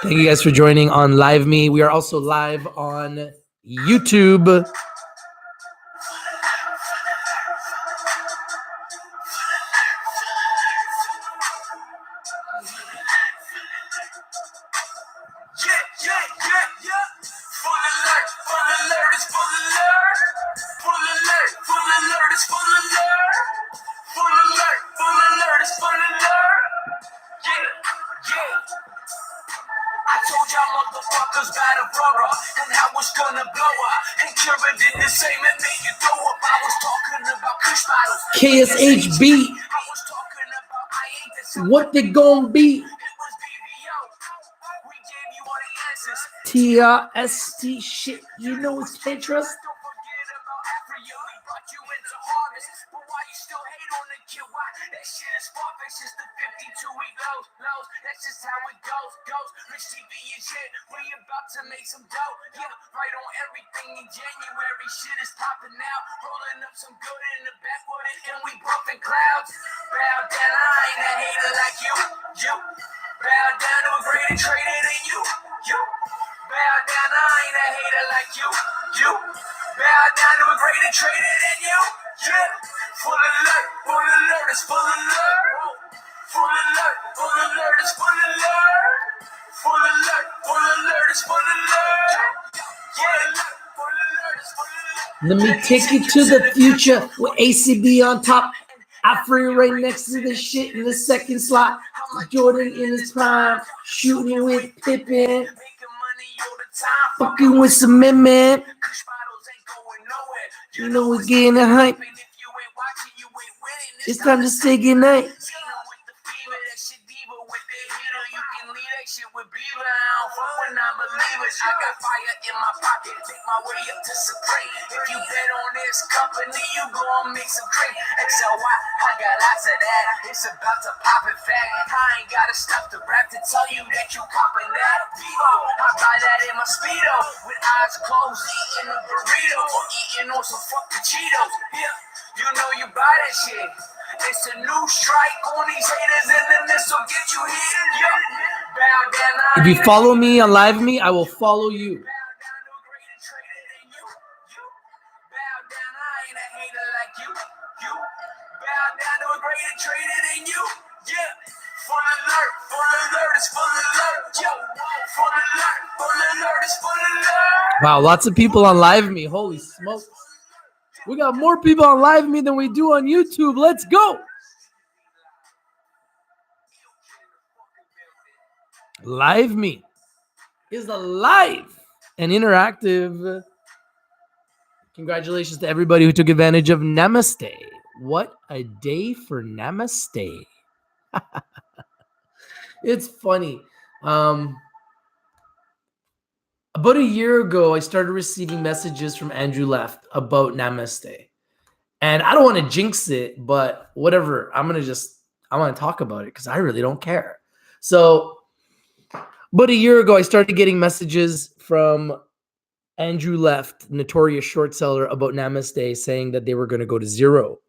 Thank you guys for joining on Live Me. We are also live on YouTube. I told y'all motherfuckers about a brother and how it's gonna blow up. And Kira did the same and made you throw up. I was talking about kush bottles. KSHB. I was talking about I ain't the same. What they gonna be? It was BBO. We gave you all the answers. TRST shit. You know it's Tetris. Don't forget about Africa. We brought you into harvest. But why you still hate on the kid? Why? That shit is far-fetched. It's the 52-week lows. That's just how it goes. Rich TV and shit. We about to make some dough. Yeah, right on everything in January. Shit is popping now. Rolling up some good in the backwood and we bumping clouds. Bow down, I ain't a hater like you. Bow down to a greater trader than you. Bow down, I ain't a hater like you. Bow down to a greater trader than you. Yeah, full alert, it's full alert. Full alert, it's full alert. Full alert, it's full alert. Yeah, full alert, it's full alert. Let me take you to the future with ACB on top. Afri right next to the shit in the second slot. Jordan in his prime, shooting with Pippen, fucking with some men. You know we're getting the hype. It's time to say goodnight. I got fire in my pocket, take my way up to Supreme. If you bet on this company, you gon' make some cream. XLY, I got lots of that. It's about to pop it fat. I ain't got stuff to rap to tell you that you copping that. Vivo, I buy that in my Speedo with eyes closed, eating a burrito or eating on some fucking Cheetos. Yeah, you know you buy that shit. It's a new strike on these haters and then this will get you hit. Yeah, bow down. If you follow me on Live Me, I will follow you. Bow down to a greater trader than you. Bow down, I ain't a hater like you. Bow down to a greater trader than you. Yeah, full alert, it's full alert. Yo, full alert, it's full alert. Wow, lots of people on Live Me. Holy smokes. We got more people on Live Me than we do on YouTube. Let's go. Live Me is alive and interactive. Congratulations to everybody who took advantage of Namaste. What a day for Namaste. It's funny. About a year ago, I started receiving messages from Andrew Left about Namaste. And I don't want to jinx it, but whatever. I want to talk about it because I really don't care. So, about a year ago, I started getting messages from Andrew Left, notorious short seller, about Namaste, saying that they were going to go to zero.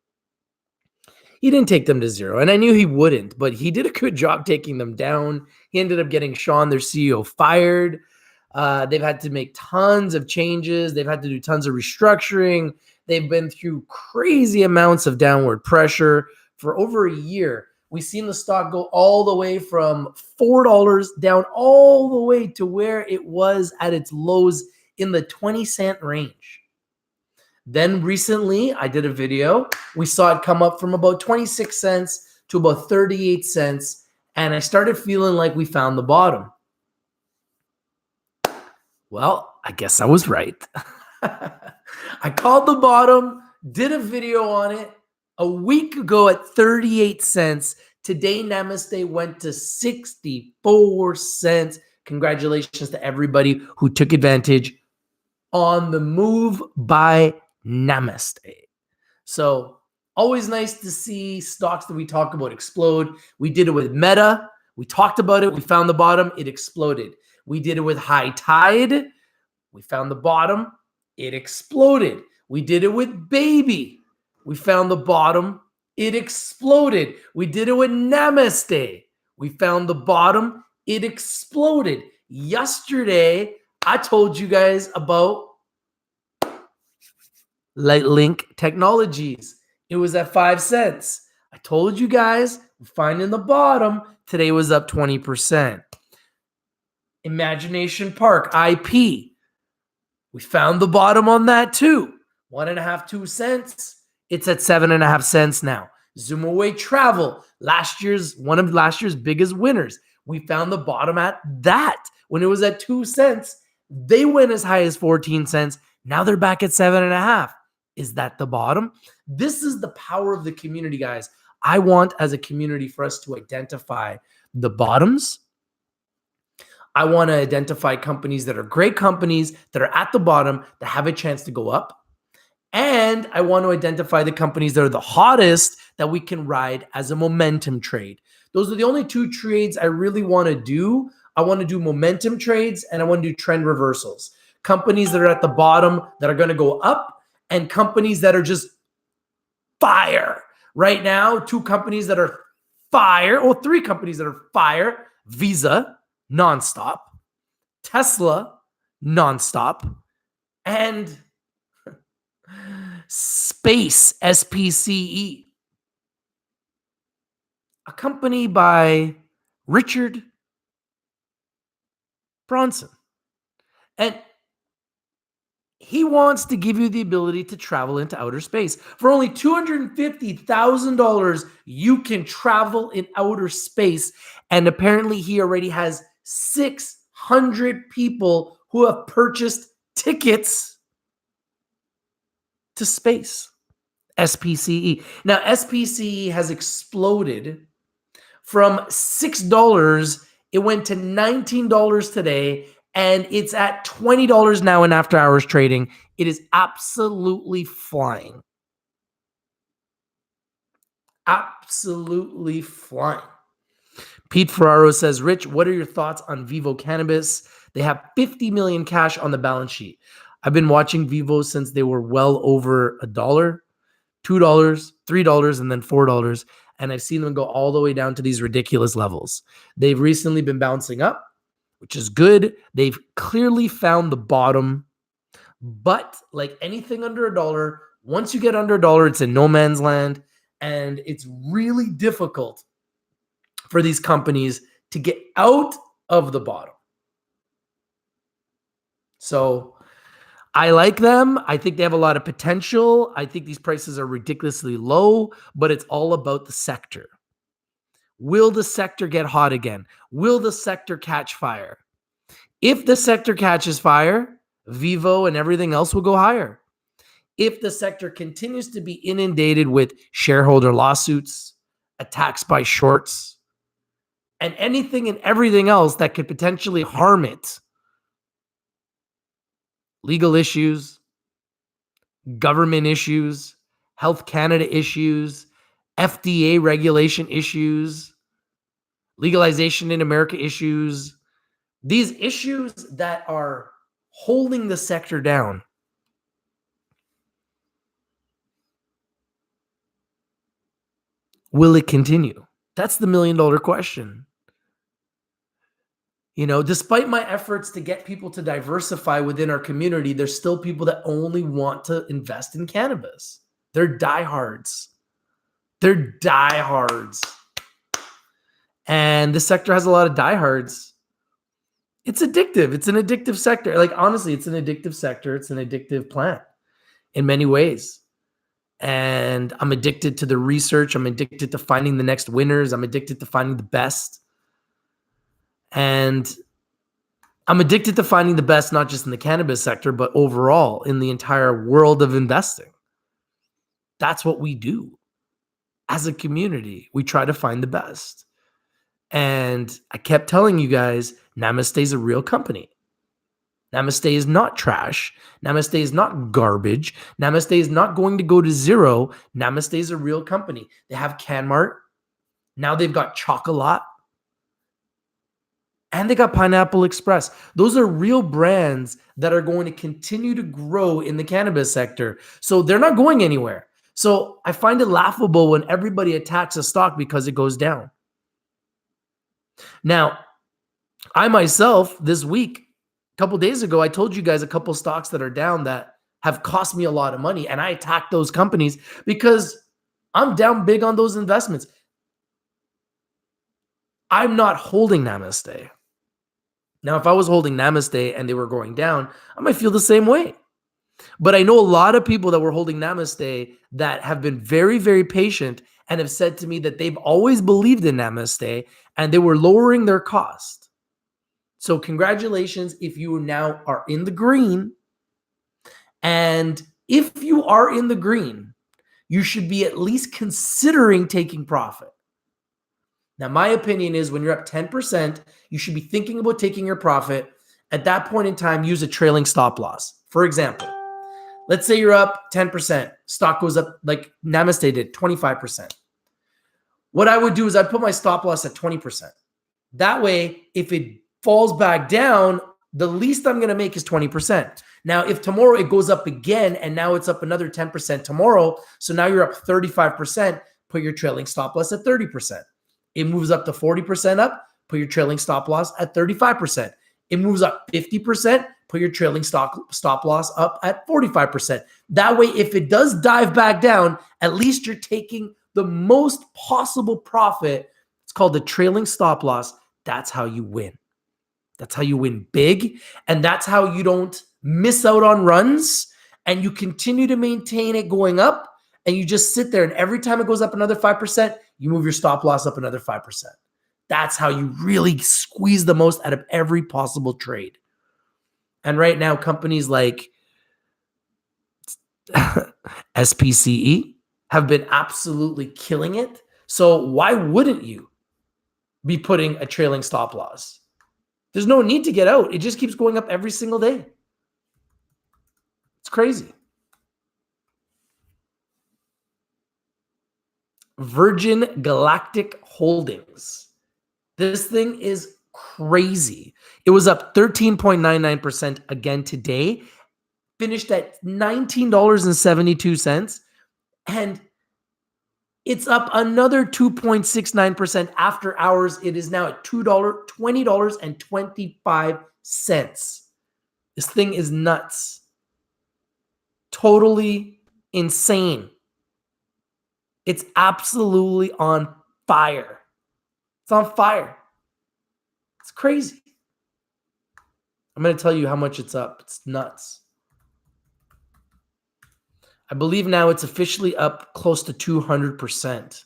He didn't take them to zero, and I knew he wouldn't, but he did a good job taking them down. He ended up getting Sean, their CEO, fired. They've had to make tons of changes. They've had to do tons of restructuring. They've been through crazy amounts of downward pressure for over a year. We've seen the stock go all the way from $4 down all the way to where it was at its lows in the 20-cent range. Then recently, I did a video. We saw it come up from about 26 cents to about 38 cents, and I started feeling like we found the bottom. Well, I guess I was right. I called the bottom, did a video on it a week ago at 38 cents. Today, Namaste went to 64 cents. Congratulations to everybody who took advantage on the move by Namaste. So always nice to see stocks that we talk about explode. We did it with Meta. We talked about it. We found the bottom. It exploded. We did it with High Tide. We found the bottom. It exploded. We did it with Baby. We found the bottom. It exploded. We did it with Namaste. We found the bottom. It exploded. Yesterday, I told you guys about Link Technologies. It was at 5 cents. I told you guys, finding the bottom. Today was up 20%. Imagination Park, IP. We found the bottom on that too. 1.5, 2 cents. It's at 7.5 cents now. Zoom Away Travel, one of last year's biggest winners. We found the bottom at that when it was at 2 cents. They went as high as 14 cents. Now they're back at 7.5. Is that the bottom? This is the power of the community, guys. I want, as a community, for us to identify the bottoms. I want to identify companies that are great companies that are at the bottom that have a chance to go up. And I want to identify the companies that are the hottest that we can ride as a momentum trade. Those are the only two trades I really want to do. I want to do momentum trades and I want to do trend reversals. Companies that are at the bottom that are going to go up and companies that are just fire. Right now, two companies that are fire, or three companies that are fire. Visa, nonstop. Tesla, nonstop. And Space, SPCE, a company by Richard Bronson. And he wants to give you the ability to travel into outer space. For only $250,000, you can travel in outer space. And apparently he already has 600 people who have purchased tickets to space. SPCE. Now, SPCE has exploded from $6. It went to $19 today, and it's at $20 now in after hours trading. It is absolutely flying. Absolutely flying. Pete Ferraro says, Rich, what are your thoughts on Vivo Cannabis? They have 50 million cash on the balance sheet. I've been watching Vivo since they were well over $1, $2, $3, and then $4. And I've seen them go all the way down to these ridiculous levels. They've recently been bouncing up, which is good. They've clearly found the bottom. But like anything under $1, once you get under $1, it's in no man's land. And it's really difficult for these companies to get out of the bottom. So I like them. I think they have a lot of potential. I think these prices are ridiculously low, but it's all about the sector. Will the sector get hot again? Will the sector catch fire? If the sector catches fire, Vivo and everything else will go higher. If the sector continues to be inundated with shareholder lawsuits, attacks by shorts, and anything and everything else that could potentially harm it, legal issues, government issues, Health Canada issues, FDA regulation issues, legalization in America issues, these issues that are holding the sector down. Will it continue? That's the $1 million question. You know, despite my efforts to get people to diversify within our community, there's still people that only want to invest in cannabis. They're diehards. They're diehards. And the sector has a lot of diehards. It's addictive. It's an addictive sector. Like, honestly, it's an addictive sector. It's an addictive plant in many ways. And I'm addicted to the research. I'm addicted to finding the next winners. I'm addicted to finding the best. And I'm addicted to finding the best, not just in the cannabis sector, but overall in the entire world of investing. That's what we do. As a community, we try to find the best. And I kept telling you guys, Namaste is a real company. Namaste is not trash. Namaste is not garbage. Namaste is not going to go to zero. Namaste is a real company. They have CanMart. Now they've got Chocolat. And they got Pineapple Express. Those are real brands that are going to continue to grow in the cannabis sector. So they're not going anywhere. So I find it laughable when everybody attacks a stock because it goes down. Now, I myself, this week, a couple days ago, I told you guys a couple stocks that are down that have cost me a lot of money. And I attacked those companies because I'm down big on those investments. I'm not holding Namaste. Now, if I was holding Namaste and they were going down, I might feel the same way. But I know a lot of people that were holding Namaste that have been very, very patient and have said to me that they've always believed in Namaste and they were lowering their cost. So congratulations if you now are in the green. And if you are in the green, you should be at least considering taking profit. Now, my opinion is when you're up 10%, you should be thinking about taking your profit. At that point in time, use a trailing stop loss. For example, let's say you're up 10%. Stock goes up like Namaste did, 25%. What I would do is I'd put my stop loss at 20%. That way, if it falls back down, the least I'm going to make is 20%. Now, if tomorrow it goes up again and now it's up another 10% tomorrow, so now you're up 35%, put your trailing stop loss at 30%. It moves up to 40% up, put your trailing stop loss at 35%. It moves up 50%, put your trailing stop loss up at 45%. That way, if it does dive back down, at least you're taking the most possible profit. It's called the trailing stop loss. That's how you win. That's how you win big. And that's how you don't miss out on runs and you continue to maintain it going up. And you just sit there and every time it goes up another 5%, you move your stop loss up another 5%. That's how you really squeeze the most out of every possible trade. And right now, companies like SPCE have been absolutely killing it. So why wouldn't you be putting a trailing stop loss? There's no need to get out. It just keeps going up every single day. It's crazy. Virgin Galactic Holdings. This thing is crazy. It was up 13.99% again today, finished at $19.72, and it's up another 2.69% after hours. It is now at $20.25. This thing is nuts. Totally insane. It's absolutely on fire. It's on fire. It's crazy. I'm going to tell you how much it's up. It's nuts. I believe now it's officially up close to 200%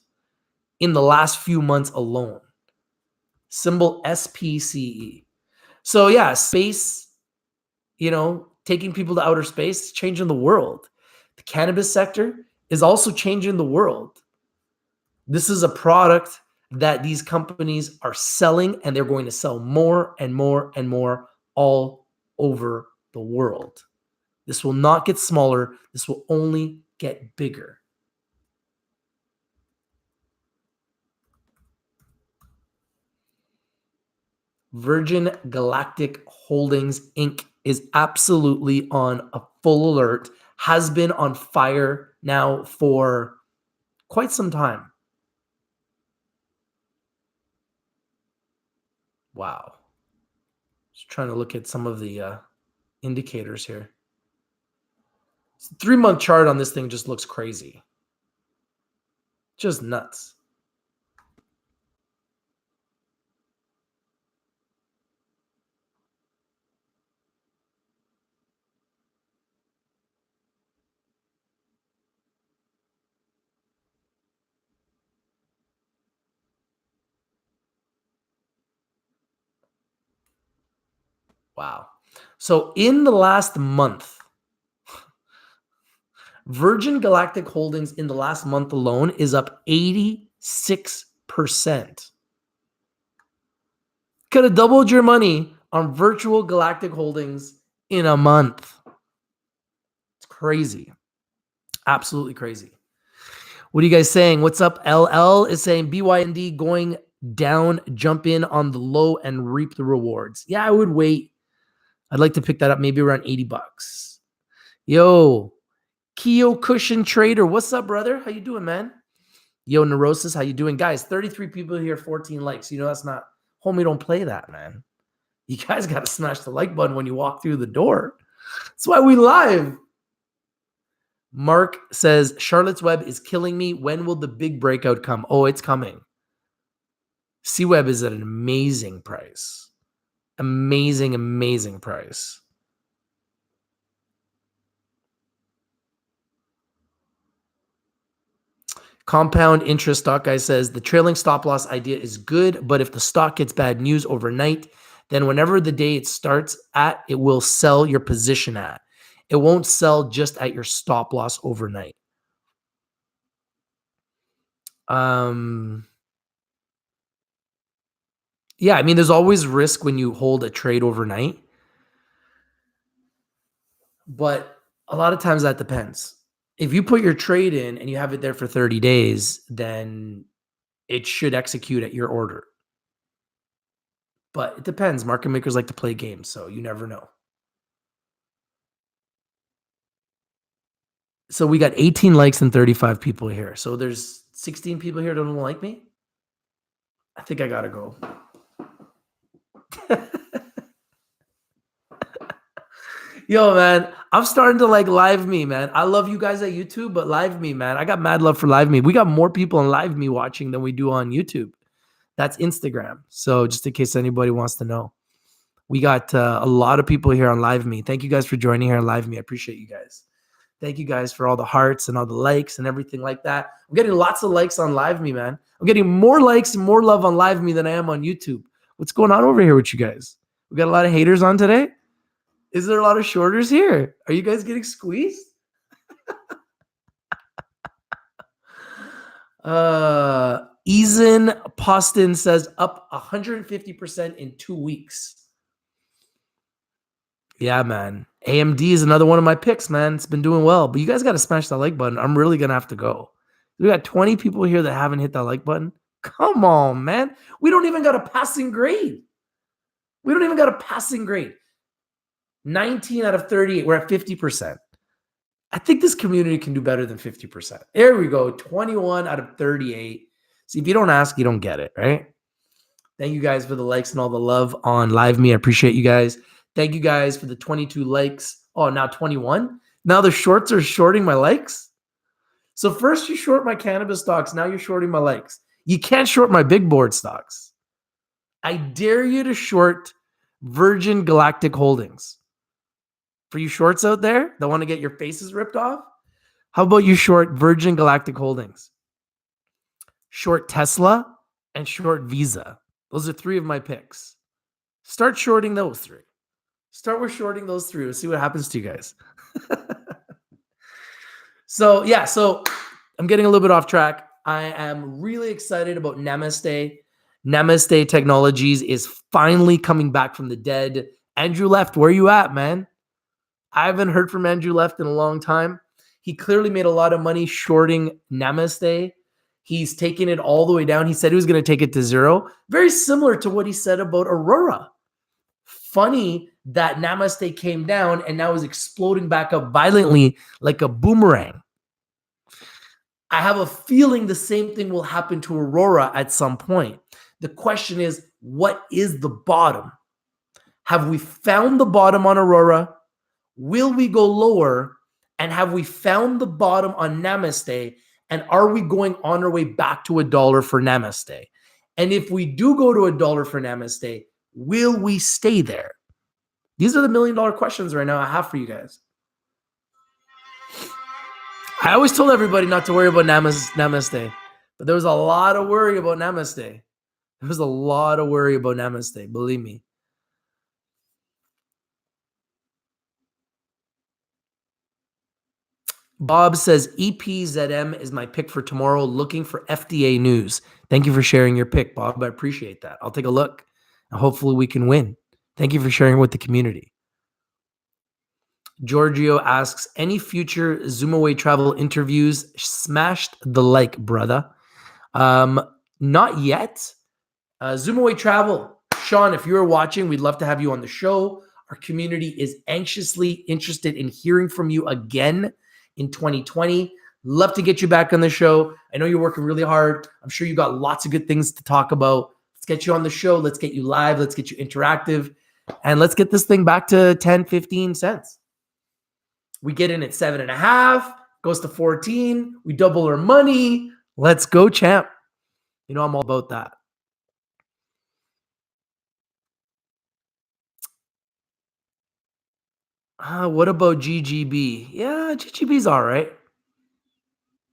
in the last few months alone. Symbol SPCE. So yeah, space, taking people to outer space, changing the world. The cannabis sector is also changing the world. This is a product that these companies are selling, and they're going to sell more and more and more all over the world. This will not get smaller. This will only get bigger. Virgin Galactic Holdings Inc. is absolutely on a full alert, has been on fire now for quite some time. Wow. Just trying to look at some of the indicators here. The 3-month chart on this thing just looks crazy. Just nuts. Wow. So in the last month, Virgin Galactic Holdings in the last month alone is up 86%. Could have doubled your money on Virtual Galactic Holdings in a month. It's crazy. Absolutely crazy. What are you guys saying? What's up? LL is saying BYND going down, jump in on the low and reap the rewards. Yeah, I would wait. I'd like to pick that up maybe around $80. Yo, Keo Cushion Trader, what's up, brother? How you doing, man? Yo, Neurosis, how you doing? Guys, 33 people here, 14 likes. You know, that's not, homie, don't play that, man. You guys got to smash the like button when you walk through the door. That's why we live. Mark says, Charlotte's Web is killing me. When will the big breakout come? Oh, it's coming. C-Web is at an amazing price. Amazing, amazing price. Compound interest stock guy says, the trailing stop loss idea is good, but if the stock gets bad news overnight, then whenever the day it starts at, it will sell your position at. It won't sell just at your stop loss overnight. Yeah, I mean, there's always risk when you hold a trade overnight, but a lot of times that depends. If you put your trade in and you have it there for 30 days, then it should execute at your order. But it depends. Market makers like to play games, so you never know. So we got 18 likes and 35 people here. So there's 16 people here that don't like me. I think I gotta go. Yo, man, I'm starting to like Live Me, man. I love you guys at YouTube, but Live Me, man, I got mad love for Live Me. We got more people on Live Me watching than we do on YouTube. That's Instagram. So just in case anybody wants to know, we got a lot of people here on Live Me. Thank you guys for joining here on Live Me. I appreciate you guys. Thank you guys for all the hearts and all the likes and everything like that. I'm getting lots of likes on Live Me, man. I'm getting more likes and more love on Live Me than I am on YouTube. What's going on over here with you guys? We got a lot of haters on today. Is there a lot of shorters here? Are you guys getting squeezed? Eason Poston says up 150% in 2 weeks. Yeah, man. AMD is another one of my picks, man. It's been doing well, but you guys got to smash that like button. I'm really going to have to go. We got 20 people here that haven't hit that like button. Come on, man. We don't even got a passing grade. 19 out of 38. We're at 50%. I think this community can do better than 50%. There we go. 21 out of 38. See, if you don't ask, you don't get it, right? Thank you guys for the likes and all the love on Live Me. I appreciate you guys. Thank you guys for the 22 likes. Oh, now 21. Now the shorts are shorting my likes. So first you short my cannabis stocks. Now you're shorting my likes. You can't short my big board stocks. I dare you to short Virgin Galactic Holdings. For you shorts out there that want to get your faces ripped off, how about you short Virgin Galactic Holdings? Short Tesla and short Visa. Those are 3 of my picks. Start shorting those 3. Start with shorting those 3. We'll see what happens to you guys. So I'm getting a little bit off track. I am really excited about Namaste. Namaste Technologies is finally coming back from the dead. Andrew Left, where are you at, man? I haven't heard from Andrew Left in a long time. He clearly made a lot of money shorting Namaste. He's taken it all the way down. He said he was going to take it to 0. Very similar to what he said about Aurora. Funny that Namaste came down and now is exploding back up violently like a boomerang. I have a feeling the same thing will happen to Aurora at some point. The question is, what is the bottom? Have we found the bottom on Aurora? Will we go lower? And have we found the bottom on Namaste? And are we going on our way back to $1 for Namaste? And if we do go to $1 for Namaste, will we stay there? These are the $1 million questions right now I have for you guys. I always told everybody not to worry about Namaste, but there was a lot of worry about Namaste. There was a lot of worry about Namaste, believe me. Bob says EPZM is my pick for tomorrow, looking for FDA news. Thank you for sharing your pick, Bob. I appreciate that. I'll take a look and hopefully we can win. Thank you for sharing with the community. Giorgio asks, any future ZoomAway travel interviews? Smashed the like, brother. Not yet. ZoomAway travel. Sean, if you're watching, we'd love to have you on the show. Our community is anxiously interested in hearing from you again in 2020. Love to get you back on the show. I know you're working really hard. I'm sure you got lots of good things to talk about. Let's get you on the show. Let's get you live. Let's get you interactive. And let's get this thing back to 10, 15 cents. We get in at 7.5, goes to 14. We double our money. Let's go, champ. You know, I'm all about that. What about GGB? Yeah, GGB's all right.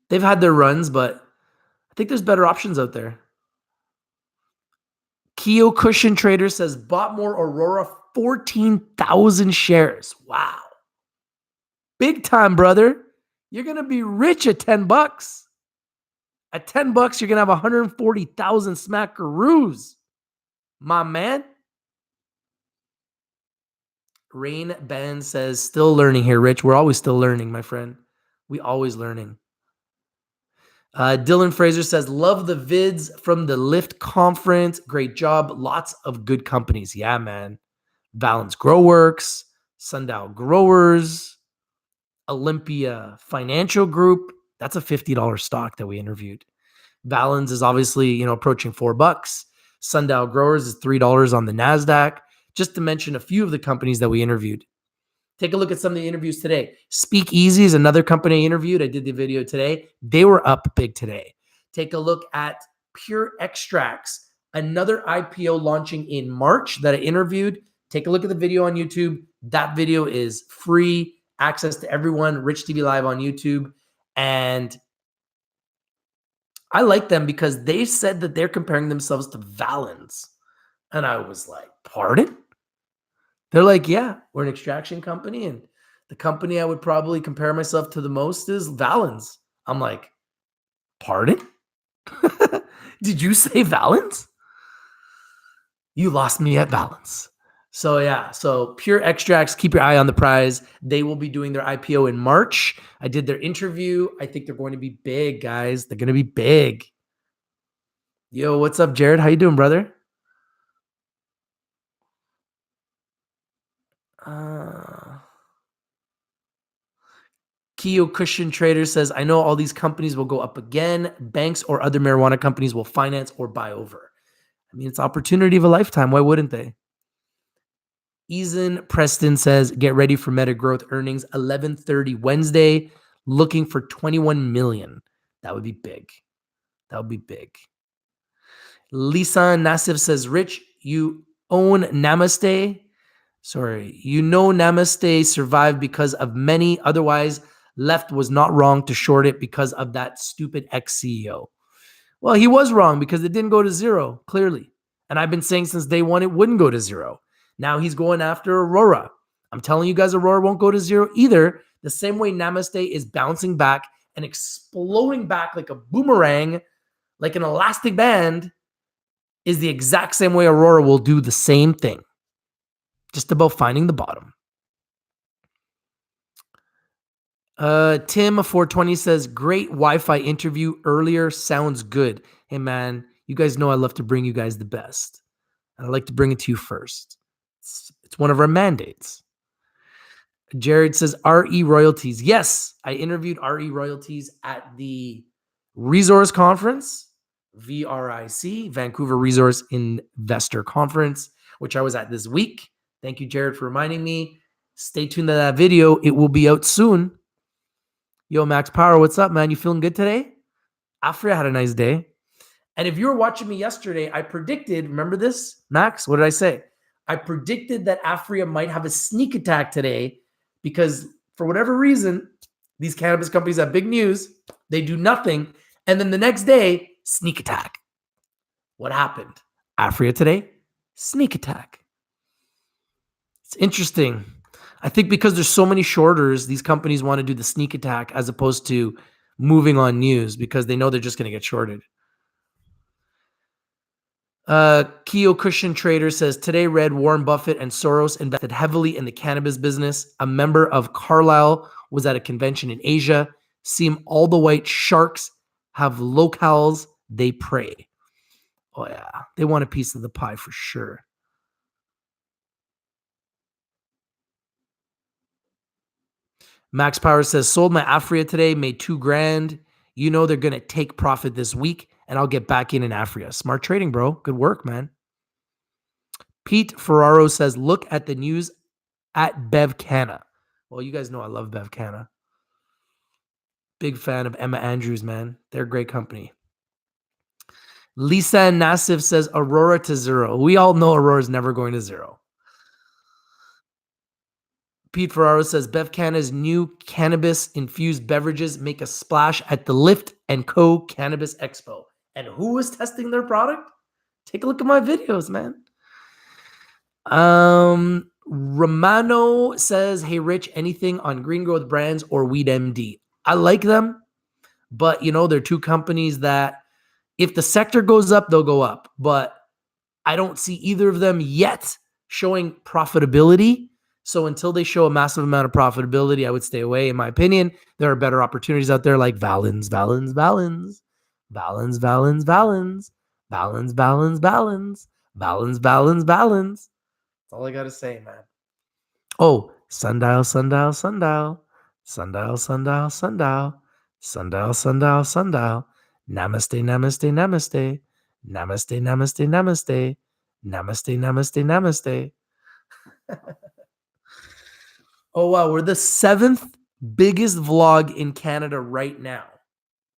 They've had their runs, but I think there's better options out there. Keo Cushion Trader says, bought more Aurora, 14,000 shares. Wow. Big time, brother. You're going to be rich at $10. At $10, you're going to have 140,000 smackaroos. My man. Rain Ben says, still learning here, Rich. We're always still learning, my friend. We always learning. Dylan Fraser says, love the vids from the Lyft conference. Great job. Lots of good companies. Yeah, man. Balance Growworks, Sundial Growers, Olympia Financial Group. That's a $50 stock that we interviewed. Valens is obviously, approaching $4. Sundial Growers is $3 on the NASDAQ, just to mention a few of the companies that we interviewed. Take a look at some of the interviews today. Speakeasy is another company I interviewed. I did the video today. They were up big today. Take a look at Pure Extracts, another IPO launching in March that I interviewed. Take a look at the video on YouTube. That video is free, access to everyone, Rich TV Live on YouTube. And I like them because they said that they're comparing themselves to Valens. And I was like, pardon? They're like, yeah, we're an extraction company. And the company I would probably compare myself to the most is Valens. I'm like, pardon? Did you say Valens? You lost me at Valens. So yeah, so Pure Extracts, keep your eye on the prize. They will be doing their IPO in March. I did their interview. I think they're going to be big, guys. They're going to be big. Yo, what's up, Jared? How you doing, brother? Keo Cushion Trader says, I know all these companies will go up again. Banks or other marijuana companies will finance or buy over. I mean, it's opportunity of a lifetime. Why wouldn't they? Eason Preston says, get ready for Meta Growth earnings 11:30 Wednesday. Looking for 21 million. That would be big. That would be big. Lisan Nassif says, Rich, you own Namaste. You know Namaste survived because of many. Otherwise, left was not wrong to short it because of that stupid ex-CEO. Well, he was wrong because it didn't go to zero, clearly. And I've been saying since day one it wouldn't go to zero. Now he's going after Aurora. I'm telling you guys, Aurora won't go to zero either. The same way Namaste is bouncing back and exploding back like a boomerang, like an elastic band, is the exact same way Aurora will do the same thing. Just about finding the bottom. Tim420 says, great Wi-Fi interview earlier. Sounds good. Hey, man, you guys know I love to bring you guys the best. And I like to bring it to you first. It's one of our mandates. Jared says, RE Royalties. Yes, I interviewed RE Royalties at the Resource Conference, VRIC, Vancouver Resource Investor Conference, which I was at this week. Thank you, Jared, for reminding me. Stay tuned to that video. It will be out soon. Yo, Max Power, what's up, man? You feeling good today? Afria had a nice day. And if you were watching me yesterday, I predicted, remember this, Max? What did I say? I predicted that Afria might have a sneak attack today because for whatever reason, these cannabis companies have big news. They do nothing. And then the next day, sneak attack. What happened? Afria today, sneak attack. It's interesting. I think because there's so many shorters, these companies want to do the sneak attack as opposed to moving on news because they know they're just going to get shorted. Keo Cushion Trader says, today read Warren Buffett and Soros invested heavily in the cannabis business. A member of Carlyle was at a convention in Asia. Seem all the white sharks have locales they prey. Oh yeah, they want a piece of the pie for sure. Max Power says, sold my Afria today, made $2,000. You know they're going to take profit this week, and I'll get back in Afria. Smart trading, bro. Good work, man. Pete Ferraro says, look at the news at Bevcana. Well, you guys know I love Bevcana. Big fan of Emma Andrews, man. They're a great company. Lisa Nassif says, Aurora to zero. We all know Aurora's never going to zero. Pete Ferraro says, Bevcana's new cannabis-infused beverages make a splash at the Lift & Co. Cannabis Expo. And who is testing their product? Take a look at my videos, man. Romano says, hey, Rich, anything on Green Growth Brands or Weed MD? I like them, but, they're two companies that if the sector goes up, they'll go up. But I don't see either of them yet showing profitability. So until they show a massive amount of profitability, I would stay away. In my opinion, there are better opportunities out there like Valens. That's all I got to say, man. Oh, sundial. Namaste, namaste. Oh, wow. We're the 7th biggest vlog in Canada right now.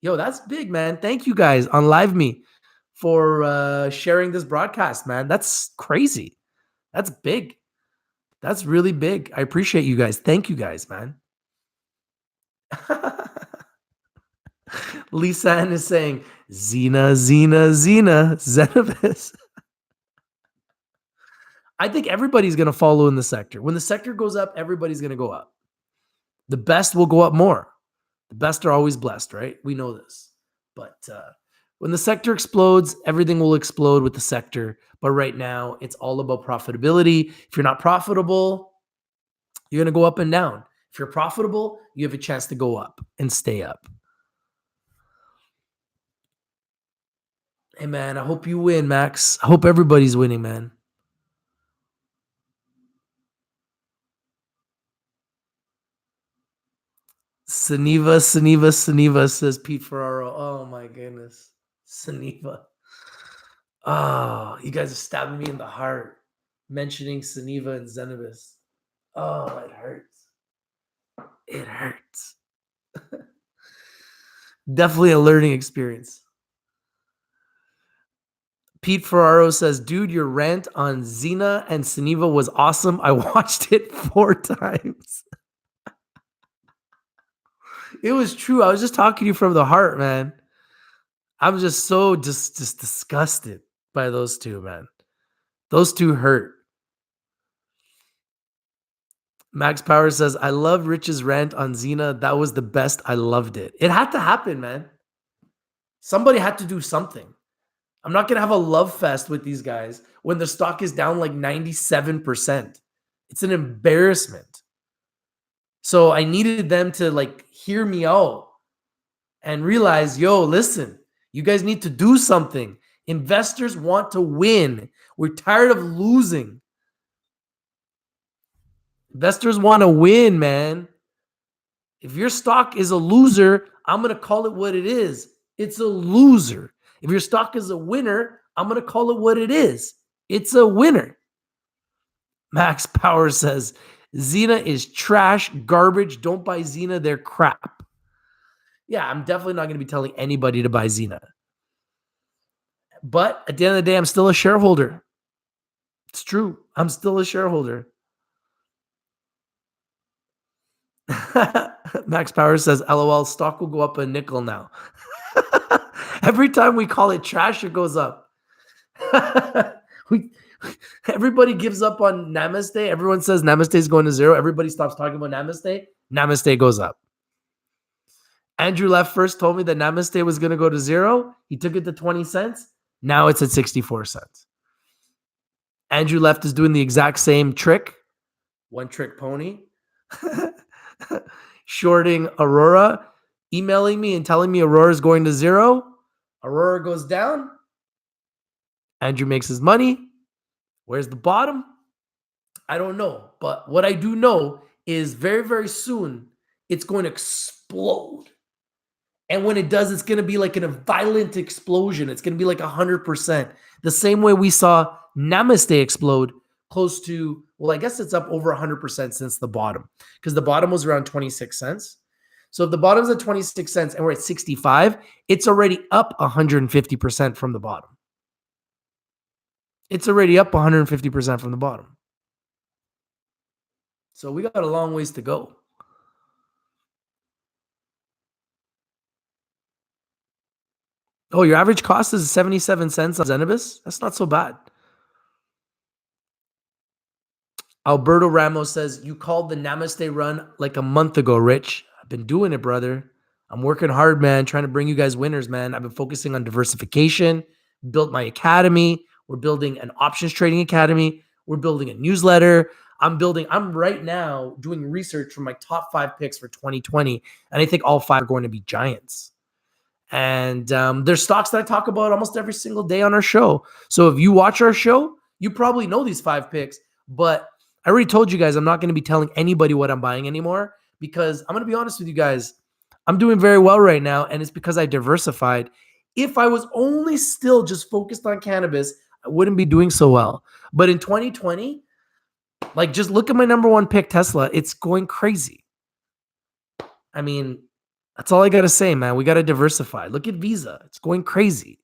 Yo, that's big, man. Thank you guys on LiveMe for sharing this broadcast, man. That's crazy. That's big. That's really big. I appreciate you guys. Thank you guys, man. Lisa Ann is saying, Zena, Zenabis. I think everybody's going to follow in the sector. When the sector goes up, everybody's going to go up. The best will go up more. The best are always blessed, right? We know this. But when the sector explodes, everything will explode with the sector. But right now, it's all about profitability. If you're not profitable, you're going to go up and down. If you're profitable, you have a chance to go up and stay up. Hey, man, I hope you win, Max. I hope everybody's winning, man. Saniva, says Pete Ferraro. Oh, my goodness. Saniva. Oh, you guys are stabbing me in the heart mentioning Saniva and Zenabis. Oh, it hurts. It hurts. Definitely a learning experience. Pete Ferraro says, dude, your rant on Xena and Saniva was awesome. I watched it 4 times. It was true. I was just talking to you from the heart, man. I'm just so just disgusted by those two, man. Those two hurt. Max Power says, I love Rich's rant on Xena. That was the best. I loved it. It had to happen, man. Somebody had to do something. I'm not going to have a love fest with these guys when the stock is down like 97%. It's an embarrassment. So I needed them to hear me out and realize, yo, listen, you guys need to do something. Investors want to win. We're tired of losing. Investors want to win, man. If your stock is a loser, I'm going to call it what it is. It's a loser. If your stock is a winner, I'm going to call it what it is. It's a winner. Max Power says, Xena is trash, garbage. Don't buy Xena. They're crap. Yeah, I'm definitely not going to be telling anybody to buy Xena. But at the end of the day, I'm still a shareholder. It's true. I'm still a shareholder. Max Power says, LOL, stock will go up a nickel now. Every time we call it trash, it goes up. Everybody gives up on Namaste. Everyone says Namaste is going to zero. Everybody stops talking about Namaste. Namaste goes up. Andrew Left first told me that Namaste was going to go to zero. He took it to 20 cents. Now it's at 64 cents. Andrew Left is doing the exact same trick. One trick pony. Shorting Aurora, emailing me and telling me Aurora is going to zero. Aurora goes down. Andrew makes his money. Where's the bottom? I don't know. But what I do know is very, very soon, it's going to explode. And when it does, it's going to be like a violent explosion. It's going to be like 100%. The same way we saw Namaste explode close to, well, I guess it's up over 100% since the bottom, because the bottom was around 26 cents. So if the bottom's at 26 cents and we're at 65, it's already up 150% from the bottom. It's already up 150% from the bottom. So we got a long ways to go. Oh, your average cost is 77 cents on Cannabis? That's not so bad. Alberto Ramos says, you called the Namaste run like a month ago, Rich. I've been doing it, brother. I'm working hard, man, trying to bring you guys winners, man. I've been focusing on diversification, built my academy. We're building an options trading academy. We're building a newsletter. I'm right now doing research for my top 5 picks for 2020. And I think all 5 are going to be giants. And there's stocks that I talk about almost every single day on our show. So if you watch our show, you probably know these 5 picks. But I already told you guys I'm not going to be telling anybody what I'm buying anymore, because I'm going to be honest with you guys. I'm doing very well right now, and it's because I diversified. If I was only still just focused on cannabis, I wouldn't be doing so well. But in 2020, like, just look at my number 1 pick, Tesla. It's going crazy. I mean, that's all I got to say, man. We got to diversify. Look at Visa. It's going crazy.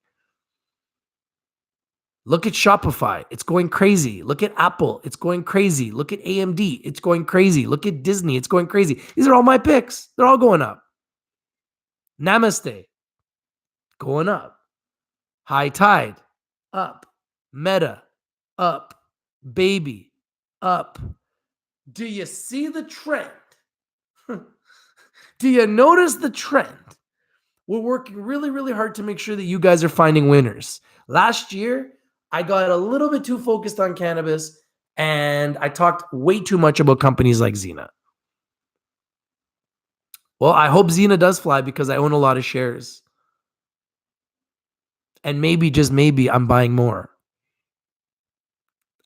Look at Shopify. It's going crazy. Look at Apple. It's going crazy. Look at AMD. It's going crazy. Look at Disney. It's going crazy. These are all my picks. They're all going up. Namaste, going up. High Tide, up. Meta, up. Baby, up. Do you see the trend? Do you notice the trend? We're working really, really hard to make sure that you guys are finding winners. Last year, I got a little bit too focused on cannabis, and I talked way too much about companies like Zena. Well, I hope Zena does fly, because I own a lot of shares. And maybe, just maybe, I'm buying more.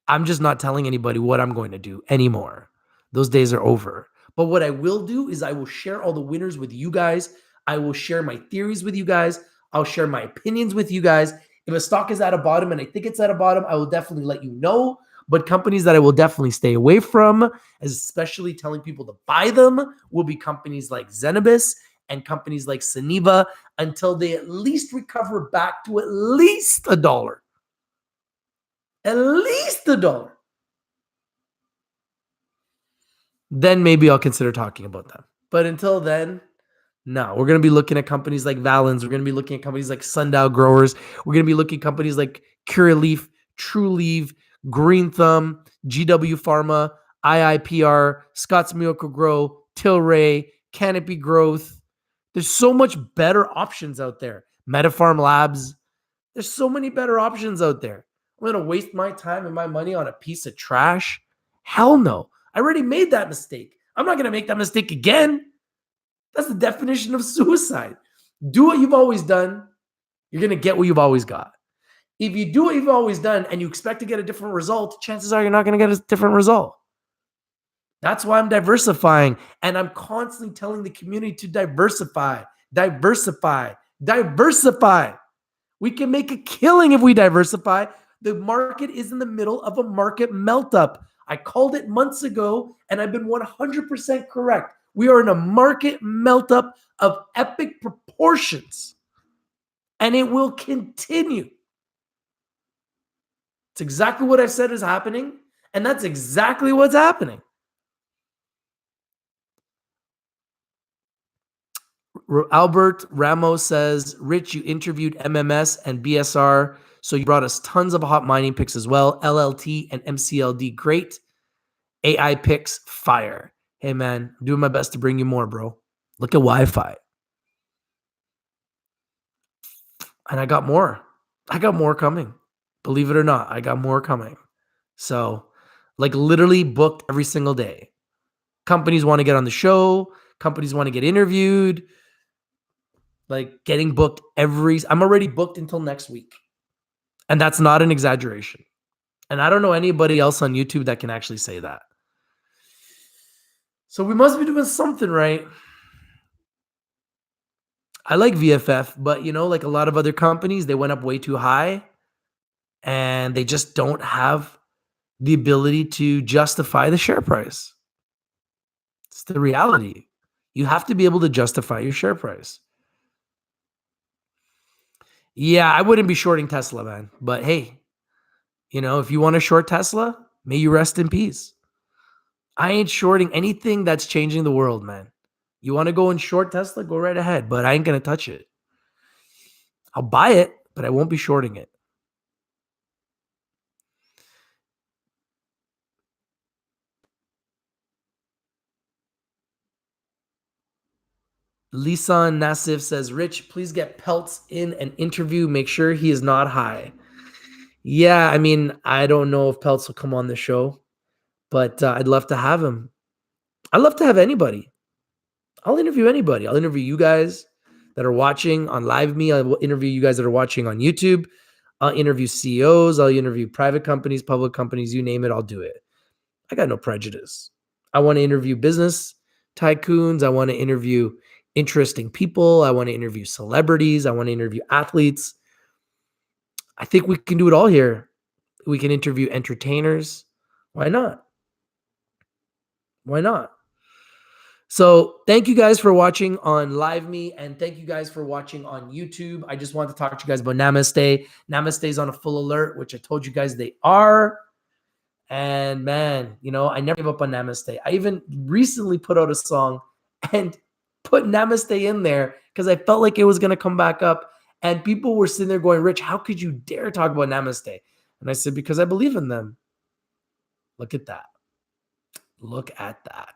I'm just not telling anybody what I'm going to do anymore. Those days are over. But what I will do is I will share all the winners with you guys. I will share my theories with you guys. I'll share my opinions with you guys. If a stock is at a bottom and I think it's at a bottom, I will definitely let you know. But companies that I will definitely stay away from, especially telling people to buy them, will be companies like Cannabis and companies like Suniva, until they at least recover back to at least $1. At least $1. Then maybe I'll consider talking about them. But until then, no. We're going to be looking at companies like Valens. We're going to be looking at companies like Sundial Growers. We're going to be looking at companies like Curaleaf, TrueLeaf, Green Thumb, GW Pharma, IIPR, Scott's Miracle Grow, Tilray, Canopy Growth. There's so much better options out there. Metafarm Labs. There's so many better options out there. I'm going to waste my time and my money on a piece of trash? Hell no. I already made that mistake. I'm not going to make that mistake again. That's the definition of suicide. Do what you've always done. You're going to get what you've always got. If you do what you've always done and you expect to get a different result, chances are you're not going to get a different result. That's why I'm diversifying. And I'm constantly telling the community to diversify, diversify, diversify. We can make a killing if we diversify. The market is in the middle of a market melt-up. I called it months ago, and I've been 100% correct. We are in a market melt-up of epic proportions, and it will continue. It's exactly what I said is happening, and that's exactly what's happening. Albert Ramos says, Rich, you interviewed MMS and BSR, so you brought us tons of hot mining picks as well. LLT and MCLD, great. AI picks, fire. Hey, man, I'm doing my best to bring you more, bro. Look at Wi-Fi. And I got more. I got more coming. Believe it or not, I got more coming. So, like, literally booked every single day. Companies want to get on the show. Companies want to get interviewed. Like, getting booked I'm already booked until next week. And that's not an exaggeration. And I don't know anybody else on YouTube that can actually say that. So we must be doing something right. I like VFF, but like a lot of other companies, they went up way too high and they just don't have the ability to justify the share price. It's the reality. You have to be able to justify your share price. Yeah, I wouldn't be shorting Tesla, man. But hey, if you want to short Tesla, may you rest in peace. I ain't shorting anything that's changing the world, man. You want to go and short Tesla? Go right ahead, but I ain't going to touch it. I'll buy it, but I won't be shorting it. Lisan Nassif says, Rich, please get Peltz in an interview. Make sure he is not high. Yeah, I mean, I don't know if Peltz will come on the show, but I'd love to have him. I'd love to have anybody. I'll interview anybody. I'll interview you guys that are watching on Live Me. I will interview you guys that are watching on YouTube. I'll interview CEOs. I'll interview private companies, public companies, you name it, I'll do it. I got no prejudice. I want to interview business tycoons. I want to interview interesting people. I want to interview celebrities. I want to interview athletes. I think we can do it all here. We can interview entertainers. Why not? Why not? So thank you guys for watching on Live Me, and thank you guys for watching on YouTube. I just wanted to talk to you guys about Namaste. Namaste is on a full alert, which I told you guys they are. And man, I never gave up on Namaste. I even recently put out a song and put Namaste in there because I felt like it was going to come back up. And people were sitting there going, Rich, how could you dare talk about Namaste? And I said, because I believe in them. Look at that. Look at that.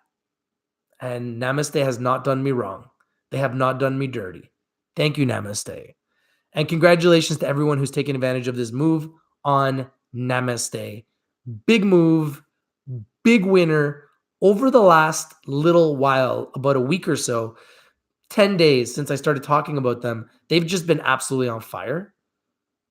And Namaste has not done me wrong. They have not done me dirty. Thank you, Namaste. And congratulations to everyone who's taken advantage of this move on Namaste. Big move, big winner over the last little while, about a week or so, 10 days since I started talking about them. They've just been absolutely on fire.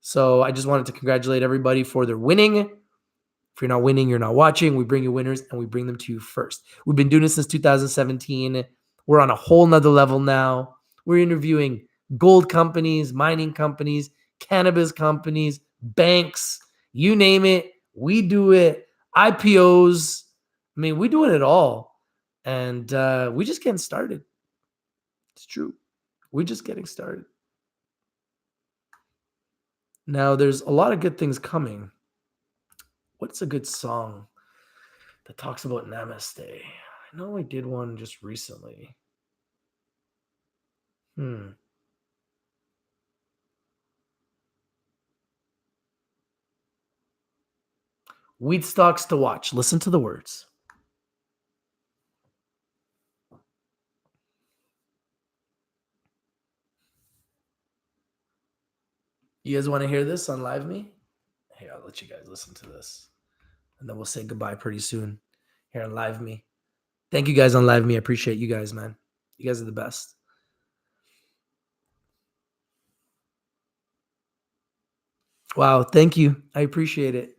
So I just wanted to congratulate everybody for their winning. If you're not winning, you're not watching. We bring you winners and we bring them to you first. We've been doing this since 2017. We're on a whole nother level now. We're interviewing gold companies, mining companies, cannabis companies, banks, you name it. We do it. IPOs. I mean, we're doing it all. And we're just getting started. It's true. We're just getting started. Now, there's a lot of good things coming. What's a good song that talks about Namaste? I know I did one just recently. Weed stocks to watch. Listen to the words. You guys want to hear this on Live Me? Here, I'll let you guys listen to this. And then we'll say goodbye pretty soon here on Live Me. Thank you guys on Live Me. I appreciate you guys, man. You guys are the best. Wow, thank you. I appreciate it.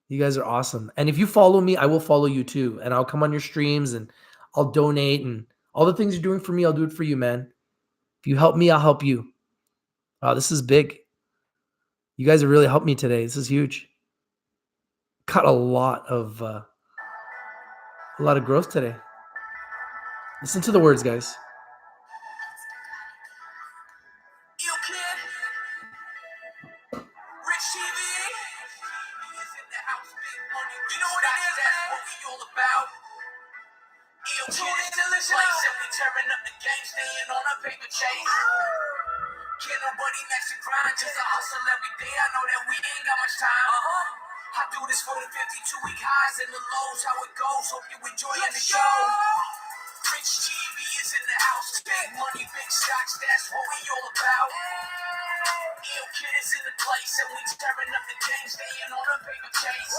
You guys are awesome. And if you follow me, I will follow you too. And I'll come on your streams and I'll donate, and all the things you're doing for me, I'll do it for you, man. If you help me, I'll help you. Wow, this is big. You guys have really helped me today. This is huge. Got a lot of growth today. Listen to the words, guys. You kid, Rich TV is in the house, big money. You know what it is, that's what we all about. You kid is in the place, and we tearing up the game, staying on a paper chase. Can't nobody match the grind, just a hustle every day. I know that we ain't got much time. I do this for the 52-week highs and the lows, how it goes. Hope you enjoying the show. Rich TV is in the house, big money, big stocks, that's what we all about. Ill kid is in the place, and we tearing up the game, staying on a paper chase.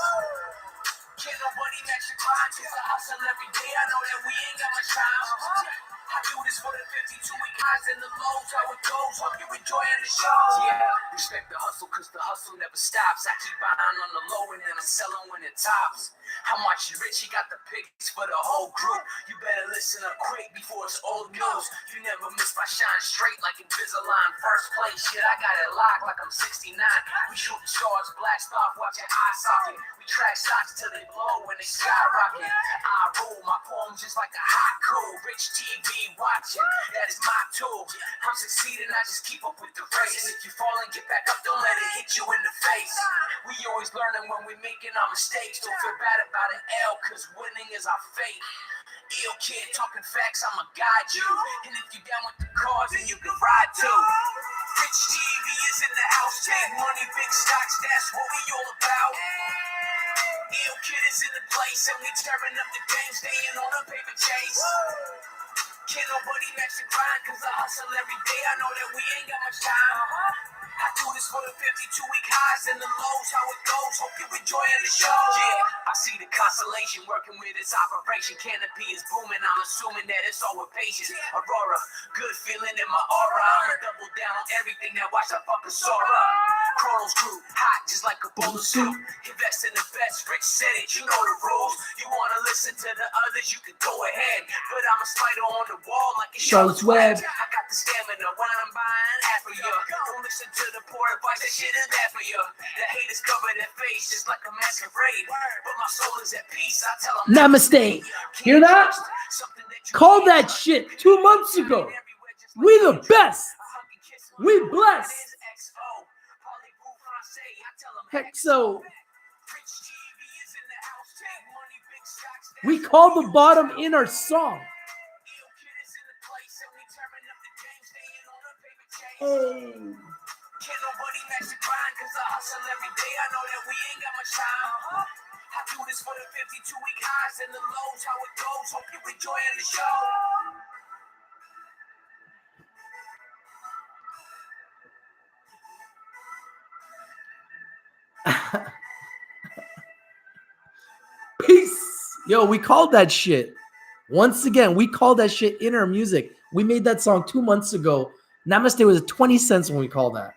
Can't nobody match the grind, just a hustle every day. I know that we ain't got much time. I do this for the 52-week highs and the lows, how it goes. Hope you enjoying the show. Yeah, respect the hustle, cause the hustle never stops. I keep buying on the low and then I'm selling when it tops. I'm watching Rich, he got the picks for the whole group. You better listen up quick before it's old news. You never miss my shine straight like Invisalign. First place, shit, I got it locked like I'm 69. We shooting stars, blast off, watch your eye socket. We track stocks till they blow when they skyrocket. I rule my poems just like a hot cool. Rich TV watching, that is my tool. I'm succeeding, I just keep up with the race. And if you fall and get back up, don't let it hit you in the face. We always learning when we making our mistakes. Don't feel bad about an L, cause winning is our fate. Ill kid talking facts, I'ma guide you. And if you down with the cause, then you can ride too. Rich TV is in the house, take money, big stocks, that's what we all about. Ill kid is in the place, and we tearing up the game, staying on a paper chase. Can't nobody match the grind, cause I hustle every day, I know that we ain't got much time. I do this for the 52-week highs and the lows, how it goes, hope you enjoying the show. Yeah, I see the constellation working with its operation. Canopy is booming, I'm assuming that it's all with patience. Aurora, good feeling in my aura. I'ma double down on everything that watch I fucking Sora. Chronos crew, hot just like a bowl of soup. Invest in the best, Rich said it, you know the rules. You wanna listen to the others, you can go ahead. But I'm a spider on the wall like it's Charlotte's Web. I got the stamina when I'm buying half of you. Don't listen to the poor advice, that shit is bad for you. The haters cover their face just like a masquerade. But my soul is at peace, I tell them Namaste. Hear that? Call that shit 2 months ago. We the best. We blessed. Hexo. We call the bottom in our song. Hey. Can't nobody match the grind, cause I hustle every day, I know that we ain't got much time. I do this for the 52-week highs and the lows, how it goes, hope you enjoying the show. Peace. Yo, we called that shit. Once again, we called that shit in our music. We made that song 2 months ago. Namaste was at 20 cents when we called that.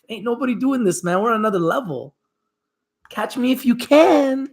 Ain't nobody doing this, man. We're on another level. Catch me if you can.